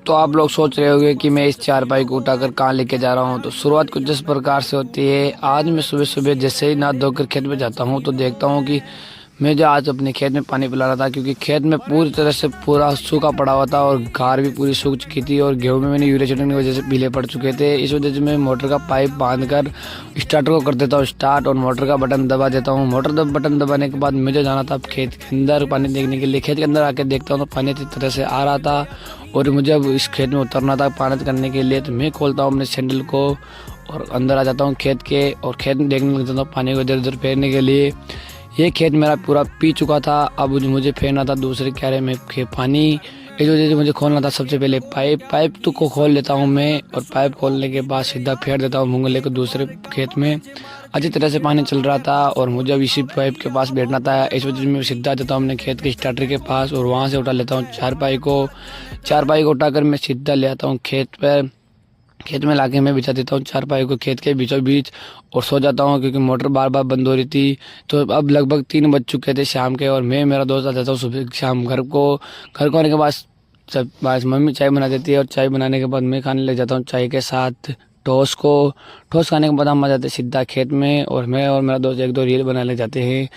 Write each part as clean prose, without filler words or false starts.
तो आप लोग सोच रहे होंगे कि मैं इस चारपाई को उठाकर कहाँ लेके जा रहा हूँ। तो शुरुआत कुछ इस प्रकार से होती है। आज मैं सुबह सुबह जैसे ही नहा धोकर खेत में जाता हूँ तो देखता हूँ कि मैं जो आज अपने खेत में पानी पिला रहा था, क्योंकि खेत में पूरी तरह से पूरा सूखा पड़ा हुआ था और घार भी पूरी सूख चुकी थी और गेहूं में मैंने यूरिया छिड़कने की वजह से पीले पड़ चुके थे। इस वजह से मैं मोटर का पाइप बांधकर स्टार्टर को कर देता हूँ स्टार्ट और मोटर का बटन दबा देता हूँ। बटन दबाने के बाद मुझे जाना था खेत के अंदर पानी देखने के लिए। खेत के अंदर आके देखता हूँ तो पानी अच्छी तरह से आ रहा था और मुझे अब इस खेत में उतरना था पानी करने के लिए। तो मैं खोलता हूँ अपने सैंडल को और अंदर आ जाता हूँ खेत के और खेत में देखने लग जाता हूँ पानी को इधर उधर फेरने के लिए। ये खेत मेरा पूरा पी चुका था। अब मुझे फेरना था दूसरे क्यारे में पानी। इस वजह से मुझे खोलना था सबसे पहले पाइप तो को खोल लेता हूँ मैं और पाइप खोलने के बाद सीधा फेर देता हूँ मूंगले को दूसरे खेत में। अच्छी तरह से पानी चल रहा था और मुझे अब इसी पाइप के पास बैठना था। इस वजह से मैं सीधा जाता हूँ अपने खेत के स्टार्टर के पास और वहाँ से उठा लेता हूँ चारपाई को उठाकर मैं सीधा ले आता हूँ खेत में लाके मैं बिछा देता हूँ चारपाई को खेत के बीचों बीच और सो जाता हूँ, क्योंकि मोटर बार बार बंद हो रही थी। तो अब लगभग 3 बज चुके थे शाम के और मैं मेरा दोस्त आ जाता हूँ सुबह शाम घर को आने के बाद सब बस मम्मी चाय बना देती है और चाय बनाने के बाद मैं खाने लग जाता हूँ चाय के साथ टोस्ट खाने के बाद हम आ जाते हैं सीधा खेत में और मैं और मेरा दोस्त एक दो रील बनाने लग जाते हैं।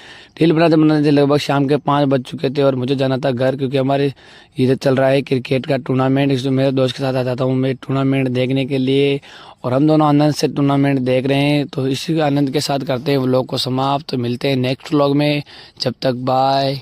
रील बनाते लगभग शाम के 5 बज चुके थे और मुझे जाना था घर, क्योंकि हमारे इधर चल रहा है क्रिकेट का टूर्नामेंट। इसमें मेरे दोस्त के साथ आ जाता हूँ मैं टूर्नामेंट देखने के लिए और हम दोनों आनंद से टूर्नामेंट देख रहे हैं। तो इसी आनंद के साथ करते हैं व्लॉग को समाप्त। तो मिलते हैं नेक्स्ट व्लॉग में, जब तक बाय।